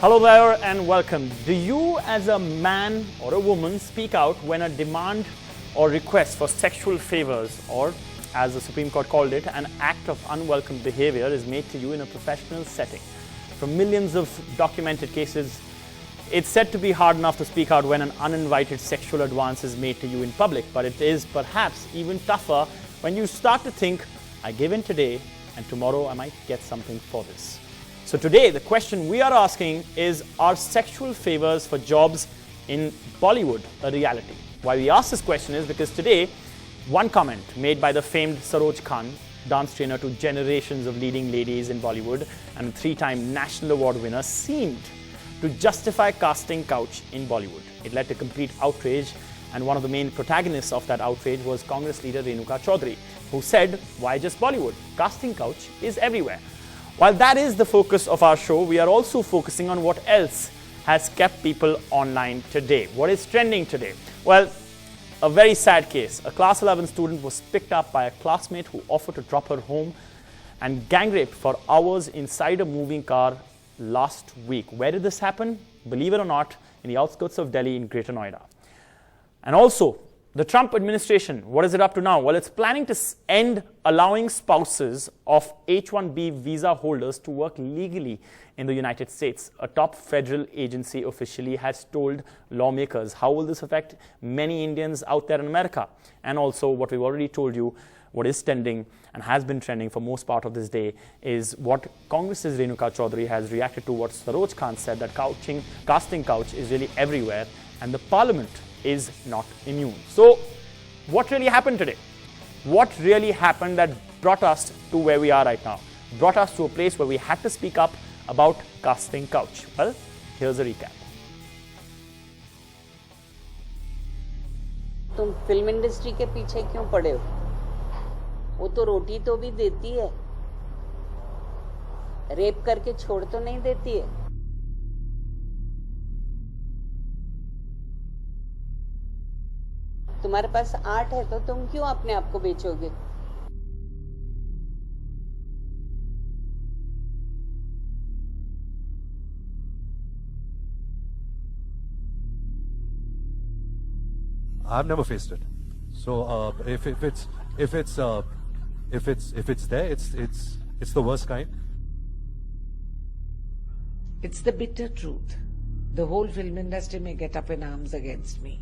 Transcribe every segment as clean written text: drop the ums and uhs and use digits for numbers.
Hello there and welcome. Do you as a man or a woman speak out when a demand or request for sexual favors, or as the Supreme Court called it, an act of unwelcome behavior is made to you in a professional setting? From millions of documented cases, it's said to be hard enough to speak out when an uninvited sexual advance is made to you in public, but it is perhaps even tougher when you start to think, I give in today and tomorrow I might get something for this. So today the question we are asking is, are sexual favors for jobs in Bollywood a reality? Why we ask this question is because today one comment made by the famed Saroj Khan, dance trainer to generations of leading ladies in Bollywood and a three-time national award winner, seemed to justify casting couch in Bollywood. It led to complete outrage, and one of the main protagonists of that outrage was Congress leader Renuka Chaudhary, who said, why just Bollywood? Casting couch is everywhere. While that is the focus of our show, we are also focusing on what else has kept people online today. What is trending today? Well, a very sad case. A class 11 student was picked up by a classmate who offered to drop her home and gang raped for hours inside a moving car last week. Where did this happen? Believe it or not, in the outskirts of Delhi in Greater Noida. And also, the Trump administration, what is it up to now? Well, it's planning to end allowing spouses of H-1B visa holders to work legally in the United States. A top federal agency officially has told lawmakers. How will this affect many Indians out there in America? And also, what we've already told you, what is trending and has been trending for most part of this day is what Congress's Renuka Chaudhary has reacted to what Saroj Khan said, that casting couch is really everywhere and the parliament is not immune. So what really happened today? What really happened that brought us to where we are right now? Brought us to a place where we had to speak up about casting couch. Well, here's a recap. तुम film industry के पीछे क्यों पड़े हो? वो तो रोटी तो भी देती है, रेप करके छोड़ तो नहीं देती है। तुम्हारे पास आर्ट है तो तुम क्यों अपने आप को बेचोगे? I've never faced it. So if it's there, it's the worst kind. It's the bitter truth. The whole film industry may get up in arms against me.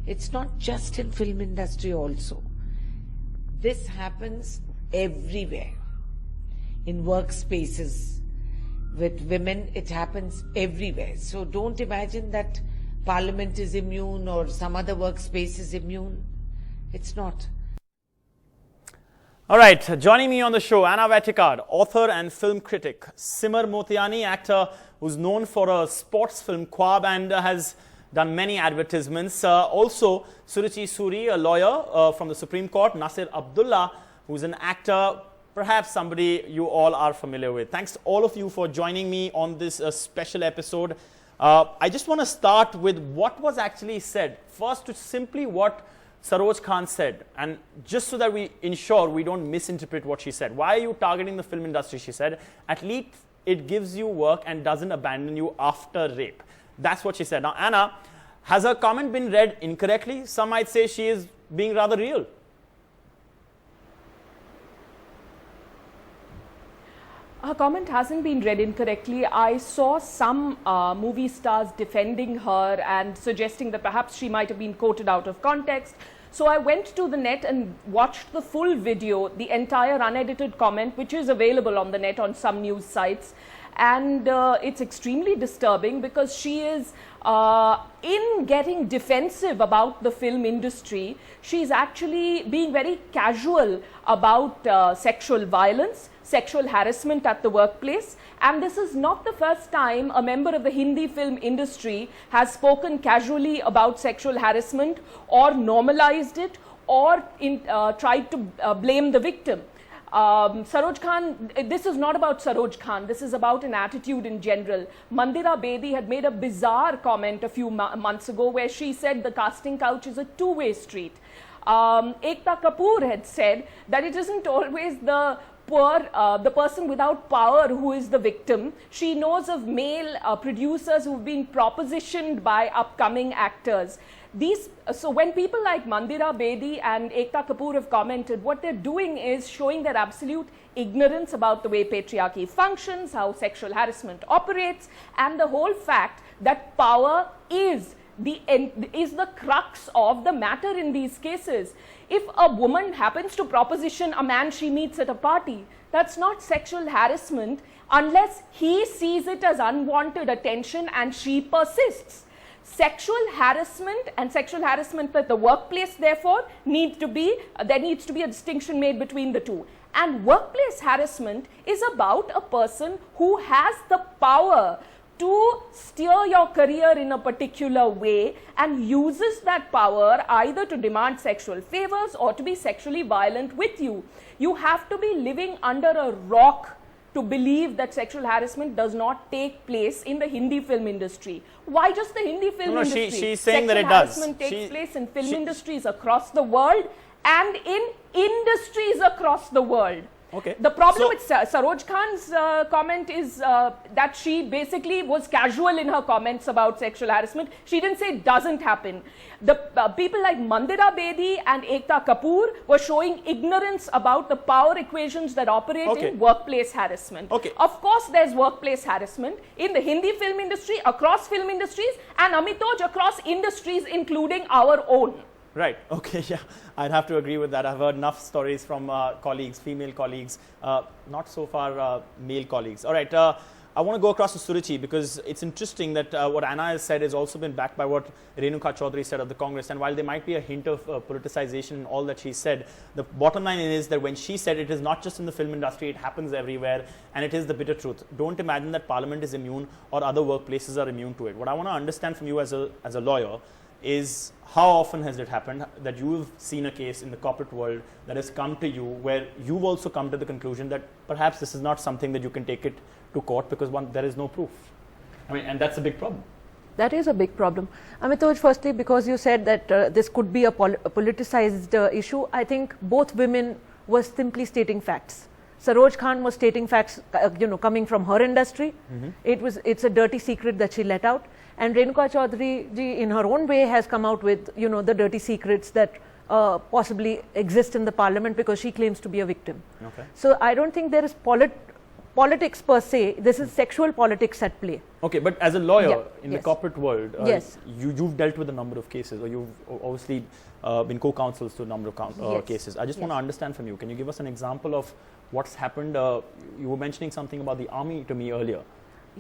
It's not just in film industry also. This happens everywhere. In workspaces, with women, it happens everywhere. So don't imagine that Parliament is immune or some other workspace is immune. It's not. All right, joining me on the show, Anna Vatikard, author and film critic. Simar Motiani, actor who's known for a sports film Khwab and has done many advertisements. Also, Suruchi Suri, a lawyer from the Supreme Court. Nasir Abdullah, who's an actor, perhaps somebody you all are familiar with. Thanks to all of you for joining me on this special episode. I just want to start with what was actually said. First, to simply what Saroj Khan said, and just so that we ensure we don't misinterpret what she said. Why are you targeting the film industry? She said, at least it gives you work and doesn't abandon you after rape. That's what she said. Now, Anna, has her comment been read incorrectly? Some might say she is being rather real. Her comment hasn't been read incorrectly. I saw some movie stars defending her and suggesting that perhaps she might have been quoted out of context. So I went to the net and watched the full video, the entire unedited comment, which is available on the net on some news sites. And it's extremely disturbing because she is, in getting defensive about the film industry, she's actually being very casual about sexual violence, sexual harassment at the workplace. And this is not the first time a member of the Hindi film industry has spoken casually about sexual harassment or normalized it or tried to blame the victim. Saroj Khan, this is not about Saroj Khan, this is about an attitude in general. Mandira Bedi had made a bizarre comment a few months ago where she said the casting couch is a two-way street. Ekta Kapoor had said that it isn't always the the person without power who is the victim. She knows of male producers who've been propositioned by upcoming actors. So when people like Mandira Bedi and Ekta Kapoor have commented, what they're doing is showing their absolute ignorance about the way patriarchy functions, how sexual harassment operates, and the whole fact that power is the crux of the matter in these cases. If a woman happens to proposition a man she meets at a party, that's not sexual harassment unless he sees it as unwanted attention and she persists. Sexual harassment and sexual harassment at the workplace, therefore, there needs to be a distinction made between the two. And workplace harassment is about a person who has the power to steer your career in a particular way and uses that power either to demand sexual favors or to be sexually violent with you. You have to be living under a rock to believe that sexual harassment does not take place in the Hindi film industry. Why just the Hindi film industry? She's saying that it does. Sexual harassment takes place in film industries across the world and in industries across the world. Okay. The problem with Saroj Khan's comment is that she basically was casual in her comments about sexual harassment. She didn't say it doesn't happen. The people like Mandira Bedi and Ekta Kapoor were showing ignorance about the power equations that operate in workplace harassment. Okay. Of course, there's workplace harassment in the Hindi film industry, across film industries, and Amitoj across industries, including our own. Right. Okay. Yeah, I'd have to agree with that. I've heard enough stories from colleagues, female colleagues, not so far male colleagues. All right. I want to go across to Suruchi because it's interesting that what Anna has said has also been backed by what Renuka Chaudhary said of the Congress. And while there might be a hint of politicization in all that she said, the bottom line is that when she said it is not just in the film industry, it happens everywhere, and it is the bitter truth. Don't imagine that Parliament is immune or other workplaces are immune to it. What I want to understand from you as a lawyer is how often has it happened that you've seen a case in the corporate world that has come to you where you've also come to the conclusion that perhaps this is not something that you can take it to court because there is no proof. I mean, and that's a big problem. That is a big problem. Amitoj, firstly, because you said that this could be a politicized issue, I think both women were simply stating facts. Saroj Khan was stating facts, coming from her industry. It's a dirty secret that she let out. And Renuka Chaudhary ji, in her own way, has come out with, the dirty secrets that possibly exist in the parliament because she claims to be a victim. Okay. So I don't think there is politics per se. This is sexual politics at play. Okay, but as a lawyer in the corporate world, yes. you've dealt with a number of cases, or you've obviously been co-counsels to a number of cases. I just want to understand from you, can you give us an example of what's happened? You were mentioning something about the army to me earlier.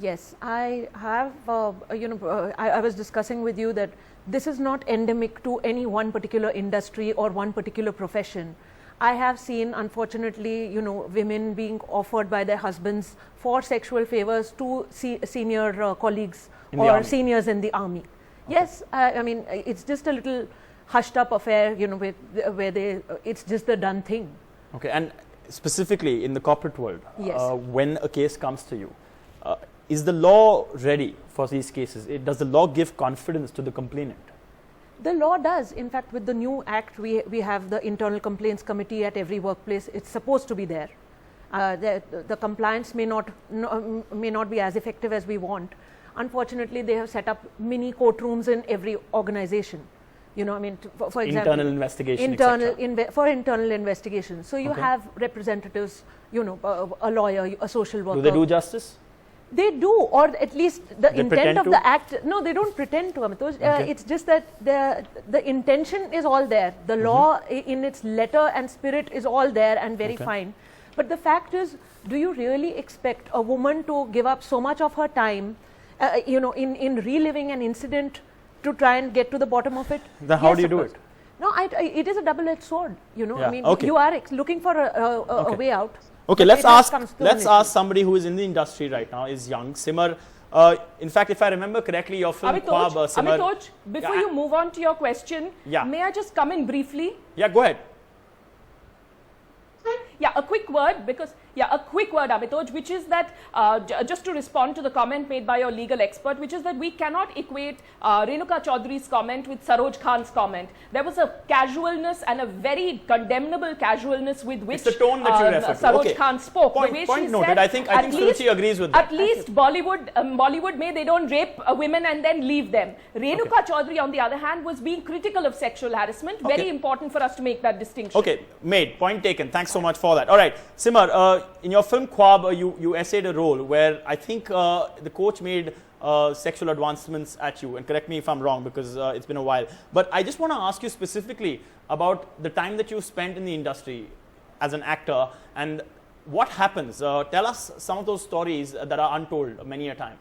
Yes, I have, I was discussing with you that this is not endemic to any one particular industry or one particular profession. I have seen, unfortunately, women being offered by their husbands for sexual favors to senior colleagues or seniors in the army. Okay. Yes, I mean, it's just a little hushed up affair, where it's just the done thing. Okay, and specifically in the corporate world, when a case comes to you, is the law ready for these cases? Does the law give confidence to the complainant? The law does. In fact, with the new act, we have the internal complaints committee at every workplace. It's supposed to be there. The compliance may not be as effective as we want. Unfortunately, they have set up mini courtrooms in every organization. For example, internal investigation, for internal investigation. So you have representatives, a lawyer, a social worker. Do they do justice? They do, or at least the intent of the act. No, they don't pretend to, Amitoj. It's just that the intention is all there. The law in its letter and spirit is all there and very fine. But the fact is, do you really expect a woman to give up so much of her time, in reliving an incident to try and get to the bottom of it? Then how do you do it? No, it is a double-edged sword. I mean, you are looking for a way out. Okay, let's ask somebody who is in the industry right now, is young, Simar. In fact, if I remember correctly, your film Khwab, Simar. Amitoj, before you move on to your question, may I just come in briefly? Yeah, go ahead. a quick word because, a quick word, Amitoj, which is that, just to respond to the comment made by your legal expert, which is that we cannot equate Renuka Chaudhary's comment with Saroj Khan's comment. There was a casualness and a very condemnable casualness with which it's the tone that you refer to. Saroj Khan spoke. Point, the way point she noted. said, I think Suruchi agrees with that. At least Bollywood they don't rape women and then leave them. Renuka Chaudhary, on the other hand, was being critical of sexual harassment. Very important for us to make that distinction. Okay, made. Point taken. Thanks so much for that. All right, Simar, in your film Khwab, you essayed a role where I think the coach made sexual advancements at you, and correct me if I'm wrong because it's been a while. But I just want to ask you specifically about the time that you spent in the industry as an actor and what happens. Tell us some of those stories that are untold many a time.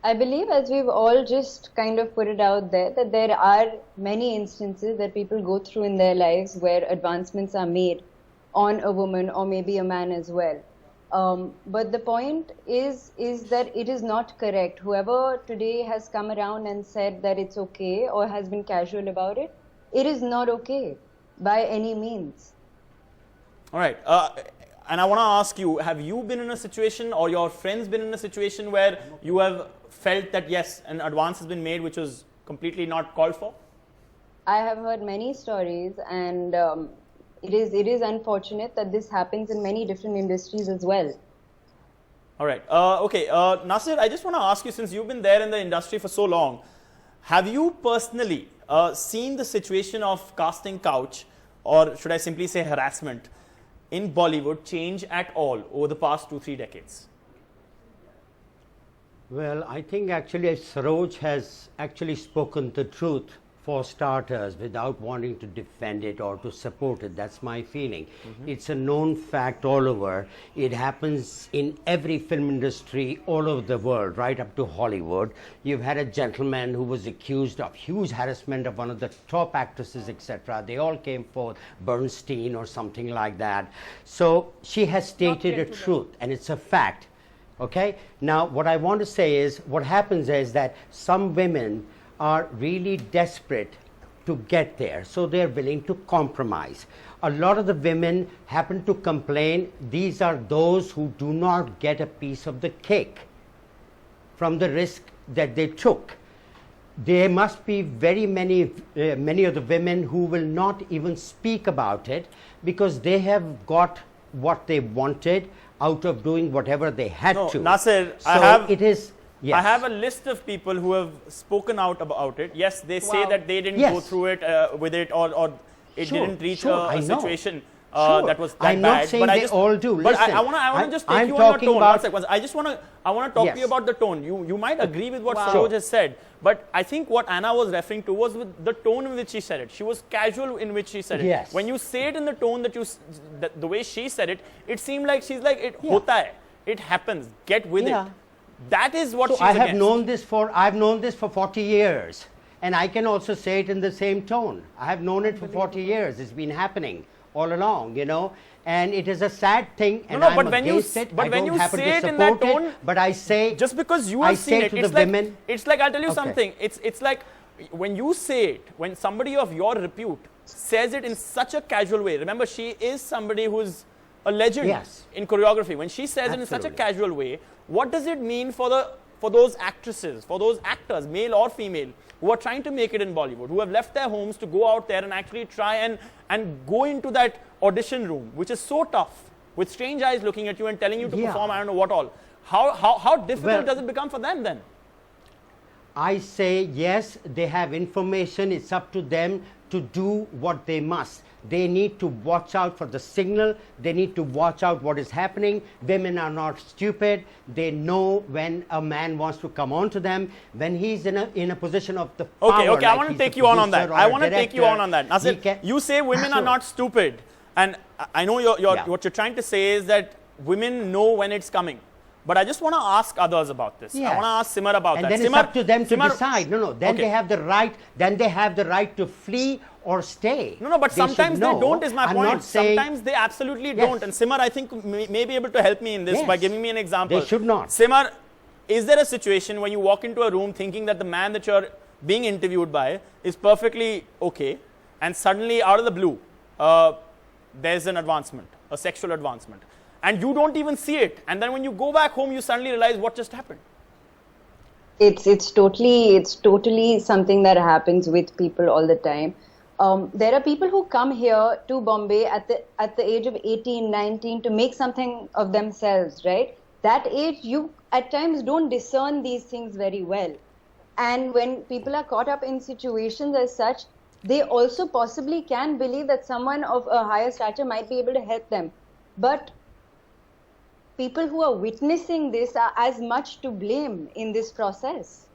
I believe, as we've all just kind of put it out there, that there are many instances that people go through in their lives where advancements are made on a woman or maybe a man as well. But the point is that it is not correct. Whoever today has come around and said that it's okay or has been casual about it, it is not okay by any means. All right. And I want to ask you, have you been in a situation or your friends been in a situation where you have felt that yes, an advance has been made which was completely not called for? I have heard many stories, and it is unfortunate that this happens in many different industries as well. All right. Okay. Nasir, I just want to ask you, since you've been there in the industry for so long, have you personally seen the situation of casting couch, or should I simply say harassment, in Bollywood change at all over the past 2-3 decades? Well, I think actually Saroj has actually spoken the truth, for starters, without wanting to defend it or to support it. That's my feeling. It's a known fact all over. It happens in every film industry all over the world, right up to Hollywood. You've had a gentleman who was accused of huge harassment of one of the top actresses, etc. They all came forth, Bernstein or something like that. So she has stated a truth, and it's a fact. Okay? Now, what I want to say is, what happens is that some women are really desperate to get there, so they're willing to compromise. A lot of the women happen to complain. These are those who do not get a piece of the cake from the risk that they took. There must be very many of the women who will not even speak about it because they have got what they wanted out of doing whatever they had to. Nasir, so it is. Yes. I have a list of people who have spoken out about it. Yes, they say that they didn't go through it with it, or it didn't reach a situation that was that I'm bad. not saying they all do. But listen, I want to just take you on your tone. One second. I want to talk to you about the tone. You might agree with what Saroj has said, but I think what Anna was referring to was with the tone in which she said it. She was casual in which she said it. Yes. When you say it in the tone the way she said it, it seemed like she's like, it hota hai. It happens. Get with it. That is what she's against. I've known this for 40 years, and I can also say it in the same tone. I have known it for 40 years. It's been happening all along, you know, and it is a sad thing, and I'm against it. But when you say it in that tone, but I say, just because you have seen it, it's like, I'll tell you something. It's like when you say it, when somebody of your repute says it in such a casual way. Remember, she is somebody who's a legend in choreography. When she says it in such a casual way, what does it mean for those actresses, for those actors, male or female, who are trying to make it in Bollywood, who have left their homes to go out there and actually try and go into that audition room, which is so tough, with strange eyes looking at you and telling you to perform I don't know what all. How difficult does it become for them then? I say yes, they have information. It's up to them to do what they must. They need to watch out for the signal. They need to watch out what is happening. Women are not stupid. They know when a man wants to come on to them, when he's in a position of the power. Okay, I want to take you on that. I want to take you on that. Nasir, you say women are not stupid, and I know what you're trying to say is that women know when it's coming. But I just want to ask others about this. I want to ask Simar about that. And then it's up to them to decide. No. Then they have the right. Then they have the right to flee or stay. No. But sometimes they don't. Is my point. Sometimes they absolutely don't. And Simar, I think, may be able to help me in this by giving me an example. They should not. Simar, is there a situation when you walk into a room thinking that the man that you're being interviewed by is perfectly okay, and suddenly out of the blue, there's an advancement, a sexual advancement, and you don't even see it, and then when you go back home, you suddenly realize what just happened. It's totally something that happens with people all the time. There are people who come here to Bombay at the age of 18, 19 to make something of themselves, right? That age, you at times don't discern these things very well. And when people are caught up in situations as such, they also possibly can believe that someone of a higher stature might be able to help them. But people who are witnessing this are as much to blame in this process.